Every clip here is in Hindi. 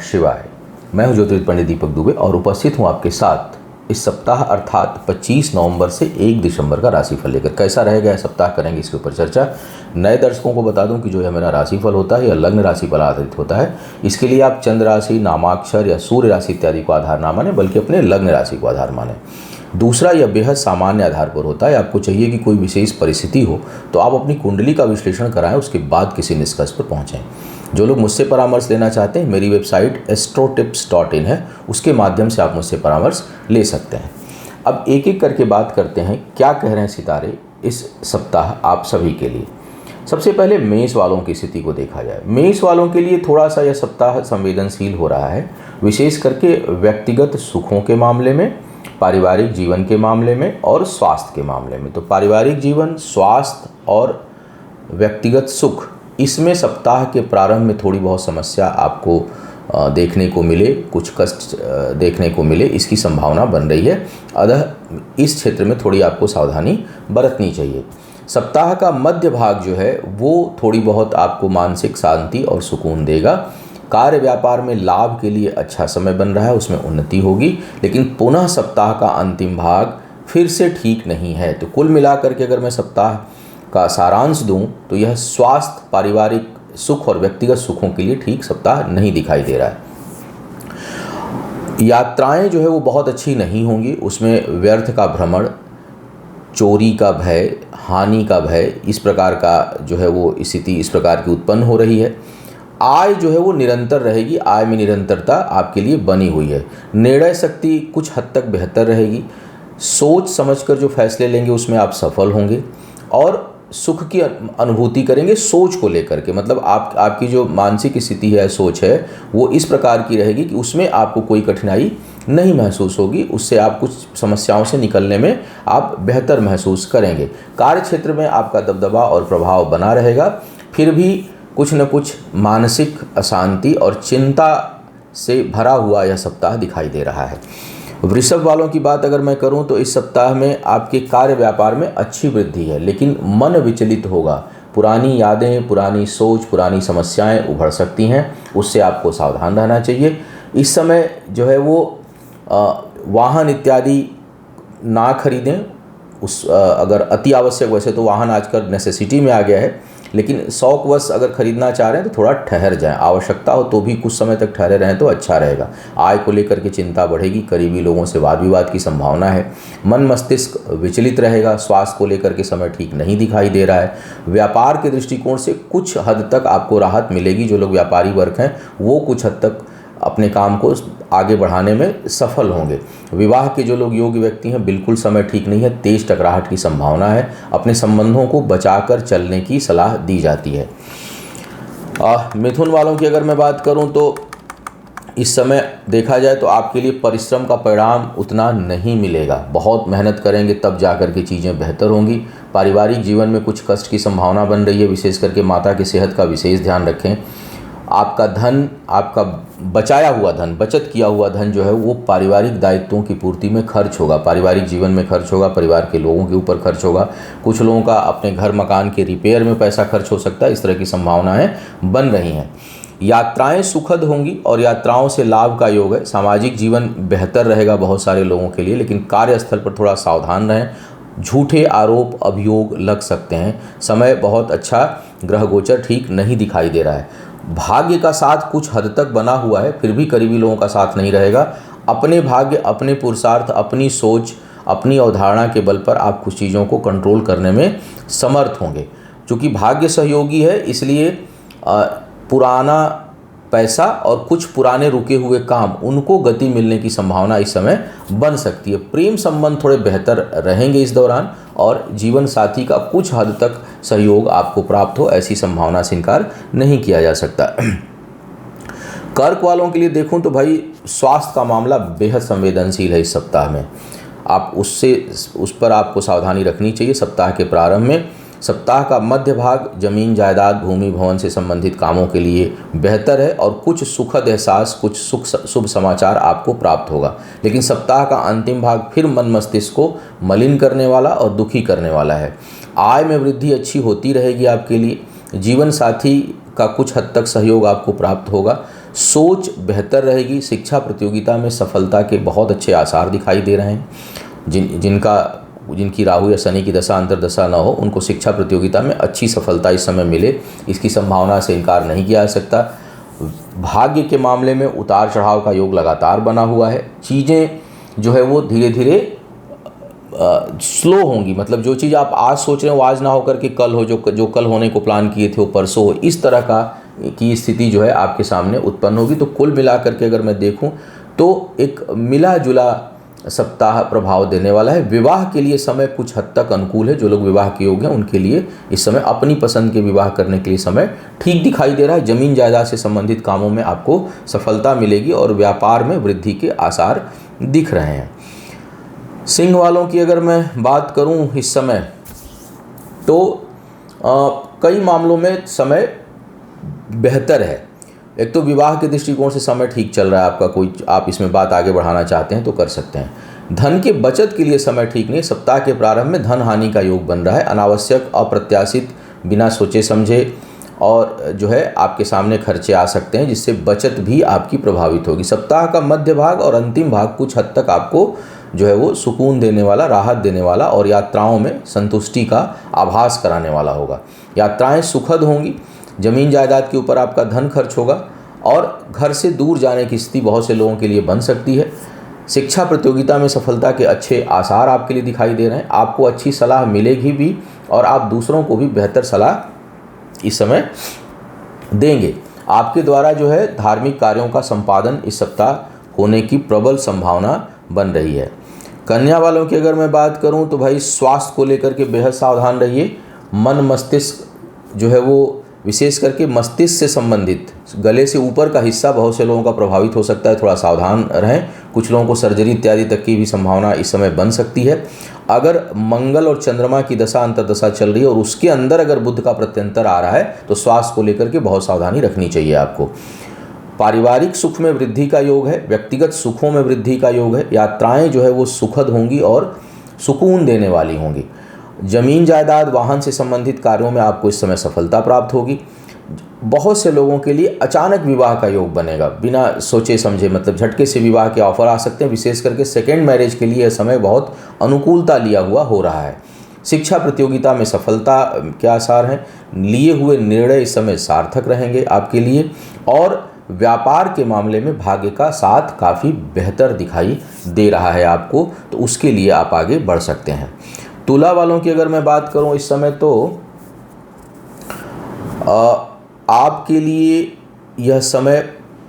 शिवाय। मैं हूं ज्योतिर्विद पंडित दीपक दुबे और उपस्थित हूं आपके साथ इस सप्ताह अर्थात 25 नवंबर से 1 दिसंबर का राशिफल लेकर। कैसा रहेगा यह सप्ताह, करेंगे इसके ऊपर चर्चा। नए दर्शकों को बता दूं कि जो यह मेरा राशिफल होता है यह लग्न राशि पर आधारित होता है। इसके लिए आप चंद्र राशि, नामाक्षर या सूर्य राशि इत्यादि को आधार ना माने, बल्कि अपने लग्न राशि को आधार माने। दूसरा, यह बेहद सामान्य आधार पर होता है। आपको चाहिए कि कोई विशेष परिस्थिति हो तो आप अपनी कुंडली का विश्लेषण कराएं, उसके बाद किसी निष्कर्ष पर पहुंचें। जो लोग मुझसे परामर्श लेना चाहते हैं, मेरी वेबसाइट astrotips.in है, उसके माध्यम से आप मुझसे परामर्श ले सकते हैं। अब एक एक करके बात करते हैं, क्या कह रहे हैं सितारे इस सप्ताह आप सभी के लिए। सबसे पहले मेष वालों की स्थिति को देखा जाए। मेष वालों के लिए थोड़ा सा यह सप्ताह संवेदनशील हो रहा है, विशेष करके व्यक्तिगत सुखों के मामले में, पारिवारिक जीवन के मामले में और स्वास्थ्य के मामले में। तो पारिवारिक जीवन, स्वास्थ्य और व्यक्तिगत सुख, इसमें सप्ताह के प्रारंभ में थोड़ी बहुत समस्या आपको देखने को मिले, कुछ कष्ट देखने को मिले, इसकी संभावना बन रही है। अतः इस क्षेत्र में थोड़ी आपको सावधानी बरतनी चाहिए। सप्ताह का मध्य भाग जो है वो थोड़ी बहुत आपको मानसिक शांति और सुकून देगा। कार्य व्यापार में लाभ के लिए अच्छा समय बन रहा है, उसमें उन्नति होगी। लेकिन पुनः सप्ताह का अंतिम भाग फिर से ठीक नहीं है। तो कुल मिलाकर के अगर मैं सप्ताह का सारांश दूं तो यह स्वास्थ्य, पारिवारिक सुख और व्यक्तिगत सुखों के लिए ठीक सप्ताह नहीं दिखाई दे रहा है। यात्राएं जो है वो बहुत अच्छी नहीं होंगी, उसमें व्यर्थ का भ्रमण, चोरी का भय, हानि का भय, इस प्रकार का जो है वो स्थिति इस प्रकार की उत्पन्न हो रही है। आय जो है वो निरंतर रहेगी, आय में निरंतरता आपके लिए बनी हुई है। निर्णय शक्ति कुछ हद तक बेहतर रहेगी। सोच समझकर जो फैसले लेंगे उसमें आप सफल होंगे और सुख की अनुभूति करेंगे समझ को लेकर के। मतलब आपकी जो मानसिक स्थिति है, सोच है, वो इस प्रकार की रहेगी कि उसमें आपको कोई कठिनाई नहीं महसूस होगी। उससे आप कुछ समस्याओं से निकलने में आप बेहतर महसूस करेंगे। कार्य क्षेत्र में आपका दबदबा और प्रभाव बना रहेगा, फिर भी कुछ न कुछ मानसिक अशांति और चिंता से भरा हुआ यह सप्ताह दिखाई दे रहा है। वृषभ वालों की बात अगर मैं करूं तो इस सप्ताह में आपके कार्य व्यापार में अच्छी वृद्धि है, लेकिन मन विचलित होगा। पुरानी यादें, पुरानी सोच, पुरानी समस्याएं उभर सकती हैं, उससे आपको सावधान रहना चाहिए। इस समय जो है वो वाहन इत्यादि ना खरीदें। अगर अति आवश्यक, वैसे तो वाहन आजकल नेसेसिटी में आ गया है, लेकिन शौकवश अगर खरीदना चाह रहे हैं तो थोड़ा ठहर जाएं। आवश्यकता हो तो भी कुछ समय तक ठहरे रहें तो अच्छा रहेगा। आय को लेकर के चिंता बढ़ेगी, करीबी लोगों से वाद विवाद की संभावना है। मन मस्तिष्क विचलित रहेगा। स्वास्थ्य को लेकर के समय ठीक नहीं दिखाई दे रहा है। व्यापार के दृष्टिकोण से कुछ हद तक आपको राहत मिलेगी। जो लोग व्यापारी वर्ग हैं वो कुछ हद तक अपने काम को आगे बढ़ाने में सफल होंगे। विवाह के जो लोग योग्य व्यक्ति हैं, बिल्कुल समय ठीक नहीं है, तेज टकराहट की संभावना है। अपने संबंधों को बचाकर चलने की सलाह दी जाती है। मिथुन वालों की अगर मैं बात करूं तो इस समय देखा जाए तो आपके लिए परिश्रम का परिणाम उतना नहीं मिलेगा। बहुत मेहनत करेंगे तब जाकर के चीज़ें बेहतर होंगी। पारिवारिक जीवन में कुछ कष्ट की संभावना बन रही है, विशेष करके माता की सेहत का विशेष ध्यान रखें। आपका धन, आपका बचाया हुआ धन, बचत किया हुआ धन जो है वो पारिवारिक दायित्वों की पूर्ति में खर्च होगा, पारिवारिक जीवन में खर्च होगा, परिवार के लोगों के ऊपर खर्च होगा। कुछ लोगों का अपने घर मकान के रिपेयर में पैसा खर्च हो सकता है। इस तरह की संभावनाएं बन रही हैं। यात्राएं सुखद होंगी और यात्राओं से लाभ का योग है। सामाजिक जीवन बेहतर रहेगा बहुत सारे लोगों के लिए, लेकिन कार्यस्थल पर थोड़ा सावधान रहें। झूठे आरोप अभियोग लग सकते हैं। समय बहुत अच्छा, ग्रह गोचर ठीक नहीं दिखाई दे रहा है। भाग्य का साथ कुछ हद तक बना हुआ है, फिर भी करीबी लोगों का साथ नहीं रहेगा। अपने भाग्य, अपने पुरुषार्थ, अपनी सोच, अपनी अवधारणा के बल पर आप कुछ चीज़ों को कंट्रोल करने में समर्थ होंगे। चूँकि भाग्य सहयोगी है, इसलिए पुराना पैसा और कुछ पुराने रुके हुए काम, उनको गति मिलने की संभावना इस समय बन सकती है। प्रेम संबंध थोड़े बेहतर रहेंगे इस दौरान और जीवन साथी का कुछ हद तक सहयोग आपको प्राप्त हो, ऐसी संभावना से इनकार नहीं किया जा सकता। कर्क वालों के लिए देखूं तो भाई स्वास्थ्य का मामला बेहद संवेदनशील है इस सप्ताह में। आप उस पर आपको सावधानी रखनी चाहिए। सप्ताह के प्रारंभ में, सप्ताह का मध्य भाग जमीन जायदाद, भूमि भवन से संबंधित कामों के लिए बेहतर है और कुछ सुखद एहसास, कुछ शुभ समाचार आपको प्राप्त होगा। लेकिन सप्ताह का अंतिम भाग फिर मन मस्तिष्क को मलिन करने वाला और दुखी करने वाला है। आय में वृद्धि अच्छी होती रहेगी आपके लिए। जीवन साथी का कुछ हद तक सहयोग आपको प्राप्त होगा। सोच बेहतर रहेगी। शिक्षा प्रतियोगिता में सफलता के बहुत अच्छे आसार दिखाई दे रहे हैं। जिनकी राहु या शनि की दशा अंतर्दशा न हो, उनको शिक्षा प्रतियोगिता में अच्छी सफलता इस समय मिले, इसकी संभावना से इनकार नहीं किया जा सकता। भाग्य के मामले में उतार चढ़ाव का योग लगातार बना हुआ है। चीज़ें जो है वो धीरे धीरे स्लो होंगी, मतलब जो चीज़ आप आज सोच रहे हो आज ना होकर के कल हो, जो कल होने को प्लान किए थे वो परसों हो, इस तरह की स्थिति जो है आपके सामने उत्पन्न होगी। तो कुल मिलाकर के अगर मैं देखूं तो एक मिला जुला सप्ताह प्रभाव देने वाला है। विवाह के लिए समय कुछ हद तक अनुकूल है। जो लोग विवाह के योग्य हैं उनके लिए इस समय अपनी पसंद के विवाह करने के लिए समय ठीक दिखाई दे रहा है। जमीन जायदाद से संबंधित कामों में आपको सफलता मिलेगी और व्यापार में वृद्धि के आसार दिख रहे हैं। सिंह वालों की अगर मैं बात करूं इस समय, तो कई मामलों में समय बेहतर है। एक तो विवाह के दृष्टिकोण से समय ठीक चल रहा है आपका, कोई आप इसमें बात आगे बढ़ाना चाहते हैं तो कर सकते हैं। धन के बचत के लिए समय ठीक नहीं। सप्ताह के प्रारंभ में धन हानि का योग बन रहा है। अनावश्यक अप्रत्याशित बिना सोचे समझे और जो है आपके सामने खर्चे आ सकते हैं, जिससे बचत भी आपकी प्रभावित होगी। सप्ताह का मध्य भाग और अंतिम भाग कुछ हद तक आपको जो है वो सुकून देने वाला, राहत देने वाला और यात्राओं में संतुष्टि का आभास कराने वाला होगा। यात्राएं सुखद होंगी। जमीन जायदाद के ऊपर आपका धन खर्च होगा और घर से दूर जाने की स्थिति बहुत से लोगों के लिए बन सकती है। शिक्षा प्रतियोगिता में सफलता के अच्छे आसार आपके लिए दिखाई दे रहे हैं। आपको अच्छी सलाह मिलेगी भी और आप दूसरों को भी बेहतर सलाह इस समय देंगे। आपके द्वारा जो है धार्मिक कार्यों का संपादन इस सप्ताह होने की प्रबल संभावना बन रही है। कन्या वालों की अगर मैं बात करूं तो भाई स्वास्थ्य को लेकर के बेहद सावधान रहिए। मन मस्तिष्क जो है वो विशेष करके मस्तिष्क से संबंधित गले से ऊपर का हिस्सा बहुत से लोगों का प्रभावित हो सकता है, थोड़ा सावधान रहें। कुछ लोगों को सर्जरी इत्यादि तक की भी संभावना इस समय बन सकती है। अगर मंगल और चंद्रमा की दशा अंतर्दशा चल रही है और उसके अंदर अगर बुध का प्रत्यंतर आ रहा है तो स्वास्थ्य को लेकर के बहुत सावधानी रखनी चाहिए आपको। पारिवारिक सुख में वृद्धि का योग है। व्यक्तिगत सुखों में वृद्धि का योग है। यात्राएं जो है वो सुखद होंगी और सुकून देने वाली होंगी। जमीन जायदाद वाहन से संबंधित कार्यों में आपको इस समय सफलता प्राप्त होगी। बहुत से लोगों के लिए अचानक विवाह का योग बनेगा, बिना सोचे समझे, मतलब झटके से विवाह के ऑफर आ सकते हैं। विशेष करके सेकेंड मैरिज के लिए यह समय बहुत अनुकूलता लिया हुआ हो रहा है। शिक्षा प्रतियोगिता में सफलता के आसार हैं। लिए हुए निर्णय इस समय सार्थक रहेंगे आपके लिए और व्यापार के मामले में भाग्य का साथ काफ़ी बेहतर दिखाई दे रहा है आपको, तो उसके लिए आप आगे बढ़ सकते हैं। तुला वालों की अगर मैं बात करूं इस समय, तो आपके लिए यह समय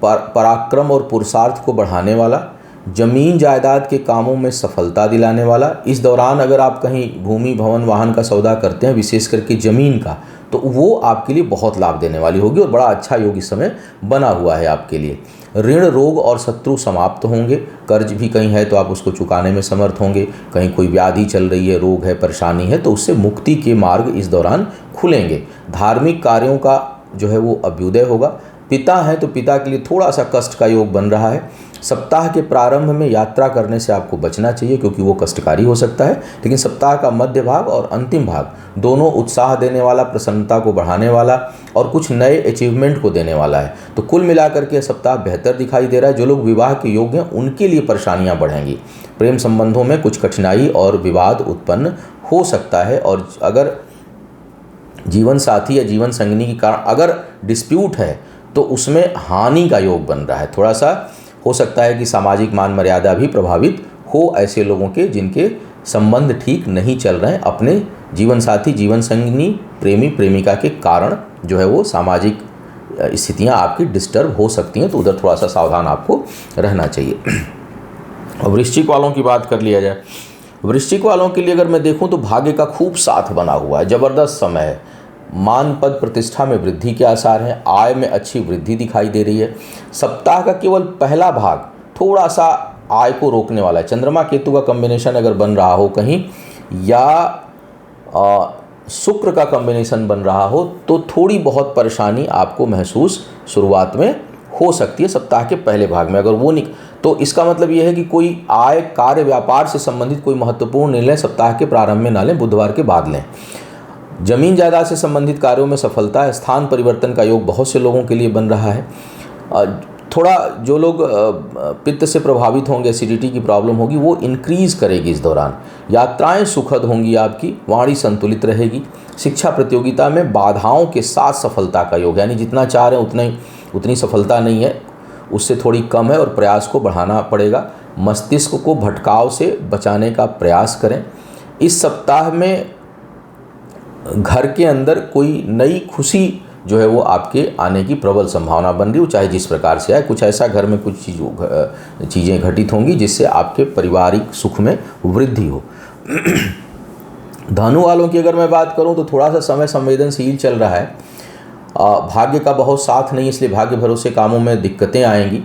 पराक्रम और पुरुषार्थ को बढ़ाने वाला, जमीन जायदाद के कामों में सफलता दिलाने वाला। इस दौरान अगर आप कहीं भूमि भवन वाहन का सौदा करते हैं, विशेष करके ज़मीन का, तो वो आपके लिए बहुत लाभ देने वाली होगी और बड़ा अच्छा योग इस समय बना हुआ है आपके लिए। ऋण रोग और शत्रु समाप्त होंगे। कर्ज भी कहीं है तो आप उसको चुकाने में समर्थ होंगे। कहीं कोई व्याधि चल रही है, रोग है, परेशानी है, तो उससे मुक्ति के मार्ग इस दौरान खुलेंगे। धार्मिक कार्यों का जो है वो अभ्युदय होगा। पिता हैं तो पिता के लिए थोड़ा सा कष्ट का योग बन रहा है। सप्ताह के प्रारंभ में यात्रा करने से आपको बचना चाहिए क्योंकि वो कष्टकारी हो सकता है, लेकिन सप्ताह का मध्य भाग और अंतिम भाग दोनों उत्साह देने वाला, प्रसन्नता को बढ़ाने वाला और कुछ नए अचीवमेंट को देने वाला है। तो कुल मिलाकर के सप्ताह बेहतर दिखाई दे रहा है। जो लोग विवाह के योग्य हैं उनके लिए परेशानियां बढ़ेंगी। प्रेम संबंधों में कुछ कठिनाई और विवाद उत्पन्न हो सकता है और अगर जीवन साथी या जीवन संगिनी के कारण अगर डिस्प्यूट है तो उसमें हानि का योग बन रहा है। थोड़ा सा हो सकता है कि सामाजिक मान मर्यादा भी प्रभावित हो ऐसे लोगों के जिनके संबंध ठीक नहीं चल रहे हैं। अपने जीवन साथी, जीवन संगिनी, प्रेमी प्रेमिका के कारण जो है वो सामाजिक स्थितियां आपकी डिस्टर्ब हो सकती हैं, तो उधर थोड़ा सा सावधान आपको रहना चाहिए। और वृश्चिक वालों की बात कर लिया जाए। वृश्चिक वालों के लिए अगर मैं देखूं तो भाग्य का खूब साथ बना हुआ है। ज़बरदस्त समय है। मान पद प्रतिष्ठा में वृद्धि के आसार हैं। आय में अच्छी वृद्धि दिखाई दे रही है। सप्ताह का केवल पहला भाग थोड़ा सा आय को रोकने वाला है। चंद्रमा केतु का कॉम्बिनेशन अगर बन रहा हो कहीं या शुक्र का कॉम्बिनेशन बन रहा हो तो थोड़ी बहुत परेशानी आपको महसूस शुरुआत में हो सकती है सप्ताह के पहले भाग में। अगर वो नहीं तो इसका मतलब ये है कि कोई आय, कार्य, व्यापार से संबंधित कोई महत्वपूर्ण निर्णय सप्ताह के प्रारंभ में ना लें, बुधवार के बाद लें। जमीन जायदाद से संबंधित कार्यों में सफलता है। स्थान परिवर्तन का योग बहुत से लोगों के लिए बन रहा है। थोड़ा जो लोग पित्त से प्रभावित होंगे, एसिडिटी की प्रॉब्लम होगी, वो इंक्रीज़ करेगी इस दौरान। यात्राएं सुखद होंगी आपकी, वाणी संतुलित रहेगी। शिक्षा प्रतियोगिता में बाधाओं के साथ सफलता का योग, यानी जितना चाह रहे हैं उतनी सफलता नहीं है, उससे थोड़ी कम है और प्रयास को बढ़ाना पड़ेगा। मस्तिष्क को भटकाव से बचाने का प्रयास करें। इस सप्ताह में घर के अंदर कोई नई खुशी जो है वो आपके आने की प्रबल संभावना बन रही हो, चाहे जिस प्रकार से आए। कुछ ऐसा घर में कुछ चीज़ें घटित होंगी जिससे आपके पारिवारिक सुख में वृद्धि हो। धनु वालों की अगर मैं बात करूं तो थोड़ा सा समय संवेदनशील चल रहा है। भाग्य का बहुत साथ नहीं, इसलिए भाग्य भरोसे कामों में दिक्कतें आएंगी।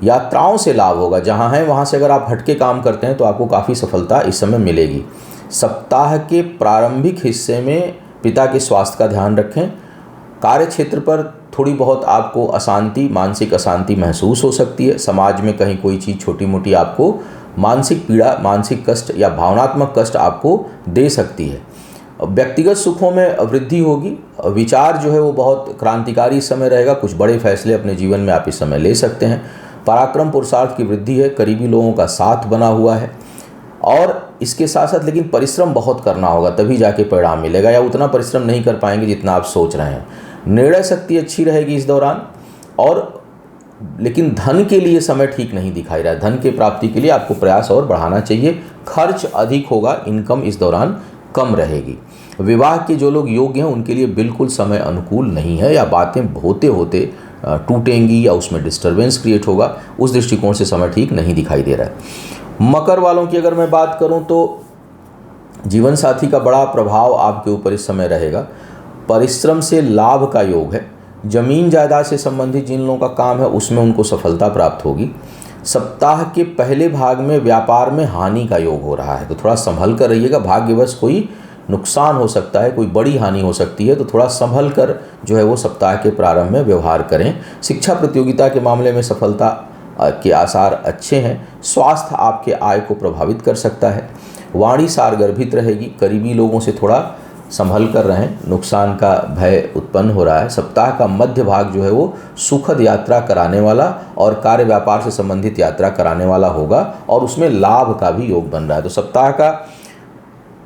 यात्राओं से लाभ होगा, जहां हैं वहां से अगर आप हटके काम करते हैं तो आपको काफ़ी सफलता इस समय मिलेगी। सप्ताह के प्रारंभिक हिस्से में पिता के स्वास्थ्य का ध्यान रखें। कार्य क्षेत्र पर थोड़ी बहुत आपको अशांति, मानसिक अशांति महसूस हो सकती है। समाज में कहीं कोई चीज़ छोटी मोटी आपको मानसिक पीड़ा, मानसिक कष्ट या भावनात्मक कष्ट आपको दे सकती है। व्यक्तिगत सुखों में वृद्धि होगी। विचार जो है वो बहुत क्रांतिकारी समय रहेगा। कुछ बड़े फैसले अपने जीवन में आप इस समय ले सकते हैं। पराक्रम पुरुषार्थ की वृद्धि है। करीबी लोगों का साथ बना हुआ है और इसके साथ साथ लेकिन परिश्रम बहुत करना होगा, तभी जाके परिणाम मिलेगा, या उतना परिश्रम नहीं कर पाएंगे जितना आप सोच रहे हैं। निर्णय शक्ति अच्छी रहेगी इस दौरान, और लेकिन धन के लिए समय ठीक नहीं दिखाई रहा है। धन की प्राप्ति के लिए आपको प्रयास और बढ़ाना चाहिए। खर्च अधिक होगा, इनकम इस दौरान कम रहेगी। विवाह के जो लोग योग्य हैं उनके लिए बिल्कुल समय अनुकूल नहीं है, या बातें होते होते टूटेंगी या उसमें डिस्टर्बेंस क्रिएट होगा। उस दृष्टिकोण से समय ठीक नहीं दिखाई दे रहा है। मकर वालों की अगर मैं बात करूं तो जीवन साथी का बड़ा प्रभाव आपके ऊपर इस समय रहेगा। परिश्रम से लाभ का योग है। जमीन जायदाद से संबंधित जिन लोगों का काम है उसमें उनको सफलता प्राप्त होगी। सप्ताह के पहले भाग में व्यापार में हानि का योग हो रहा है, तो थोड़ा संभल कर रहिएगा। भाग्यवश कोई नुकसान हो सकता है, कोई बड़ी हानि हो सकती है, तो थोड़ा संभल कर जो है वो सप्ताह के प्रारंभ में व्यवहार करें। शिक्षा प्रतियोगिता के मामले में सफलता के आसार अच्छे हैं। स्वास्थ्य आपके आय को प्रभावित कर सकता है। वाणी सारगर्भित रहेगी। करीबी लोगों से थोड़ा संभल कर रहें, नुकसान का भय उत्पन्न हो रहा है। सप्ताह का मध्य भाग जो है वो सुखद यात्रा कराने वाला और कार्य व्यापार से संबंधित यात्रा कराने वाला होगा, और उसमें लाभ का भी योग बन रहा है। तो सप्ताह का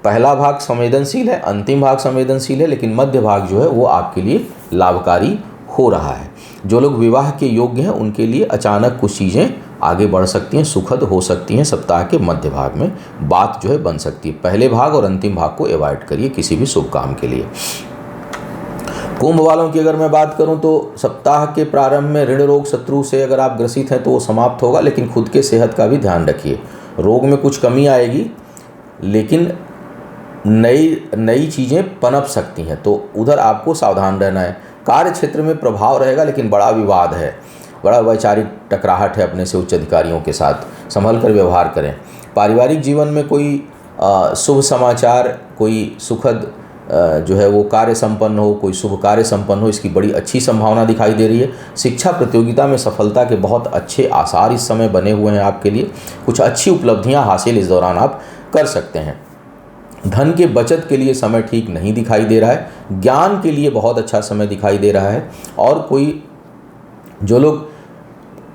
पहला भाग संवेदनशील है, अंतिम भाग संवेदनशील है, लेकिन मध्य भाग जो है वो आपके लिए लाभकारी हो रहा है। जो लोग विवाह के योग्य हैं उनके लिए अचानक कुछ चीज़ें आगे बढ़ सकती हैं, सुखद हो सकती हैं। सप्ताह के मध्य भाग में बात जो है बन सकती है। पहले भाग और अंतिम भाग को अवॉइड करिए किसी भी शुभ काम के लिए। कुंभ वालों की अगर मैं बात करूं तो सप्ताह के प्रारंभ में ऋण रोग शत्रु से अगर आप ग्रसित हैं तो वो समाप्त होगा, लेकिन खुद के सेहत का भी ध्यान रखिए। रोग में कुछ कमी आएगी, लेकिन नई चीज़ें पनप सकती हैं, तो उधर आपको सावधान रहना है। कार्य क्षेत्र में प्रभाव रहेगा, लेकिन बड़ा विवाद है, बड़ा वैचारिक टकराहट है अपने से उच्च अधिकारियों के साथ, संभल कर व्यवहार करें। पारिवारिक जीवन में कोई शुभ समाचार, कोई सुखद जो है वो कार्य संपन्न हो, कोई शुभ कार्य संपन्न हो, इसकी बड़ी अच्छी संभावना दिखाई दे रही है। शिक्षा प्रतियोगिता में सफलता के बहुत अच्छे आसार इस समय बने हुए हैं आपके लिए। कुछ अच्छी उपलब्धियां हासिल इस दौरान आप कर सकते हैं। धन के बचत के लिए समय ठीक नहीं दिखाई दे रहा है। ज्ञान के लिए बहुत अच्छा समय दिखाई दे रहा है। और कोई जो लोग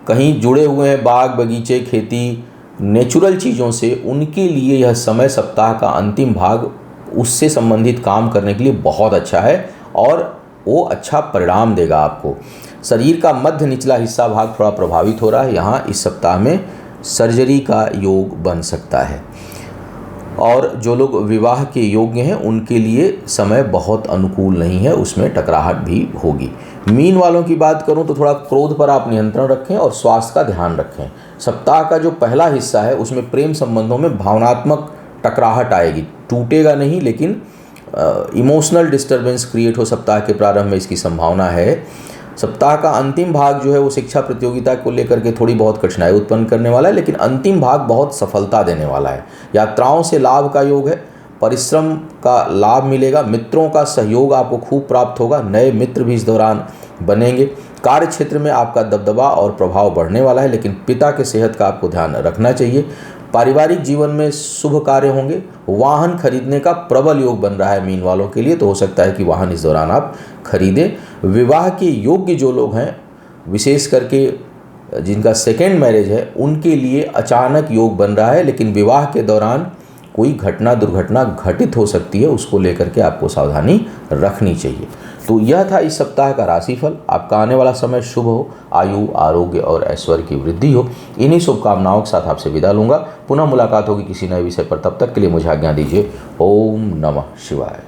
कहीं जुड़े हुए हैं, बाग बगीचे, खेती, नेचुरल चीज़ों से, उनके लिए यह समय सप्ताह का अंतिम भाग उससे संबंधित काम करने के लिए बहुत अच्छा है, और वो अच्छा परिणाम देगा आपको। शरीर का मध्य निचला हिस्सा भाग थोड़ा प्रभावित हो रहा है। यहाँ इस सप्ताह में सर्जरी का योग बन सकता है। और जो लोग विवाह के योग्य हैं उनके लिए समय बहुत अनुकूल नहीं है, उसमें टकराहट भी होगी। मीन वालों की बात करूं तो थोड़ा क्रोध पर आप नियंत्रण रखें और स्वास्थ्य का ध्यान रखें। सप्ताह का जो पहला हिस्सा है उसमें प्रेम संबंधों में भावनात्मक टकराहट आएगी, टूटेगा नहीं, लेकिन इमोशनल डिस्टर्बेंस क्रिएट हो सप्ताह के प्रारंभ में, इसकी संभावना है। सप्ताह का अंतिम भाग जो है वो शिक्षा प्रतियोगिता को लेकर के थोड़ी बहुत कठिनाई उत्पन्न करने वाला है, लेकिन अंतिम भाग बहुत सफलता देने वाला है। यात्राओं से लाभ का योग है। परिश्रम का लाभ मिलेगा। मित्रों का सहयोग आपको खूब प्राप्त होगा। नए मित्र भी इस दौरान बनेंगे। कार्य क्षेत्र में आपका दबदबा और प्रभाव बढ़ने वाला है, लेकिन पिता के सेहत का आपको ध्यान रखना चाहिए। पारिवारिक जीवन में शुभ कार्य होंगे। वाहन खरीदने का प्रबल योग बन रहा है मीन वालों के लिए, तो हो सकता है कि वाहन इस दौरान आप खरीदें। विवाह के योग्य जो लोग हैं, विशेष करके जिनका सेकेंड मैरिज है उनके लिए अचानक योग बन रहा है, लेकिन विवाह के दौरान कोई घटना दुर्घटना घटित हो सकती है, उसको लेकर के आपको सावधानी रखनी चाहिए। तो यह था इस सप्ताह का राशिफल। आपका आने वाला समय शुभ हो, आयु आरोग्य और ऐश्वर्य की वृद्धि हो। इन्हीं शुभकामनाओं के साथ आपसे विदा लूँगा। पुनः मुलाकात होगी किसी नए विषय पर। तब तक के लिए मुझे आज्ञा दीजिए। ओम नमः शिवाय।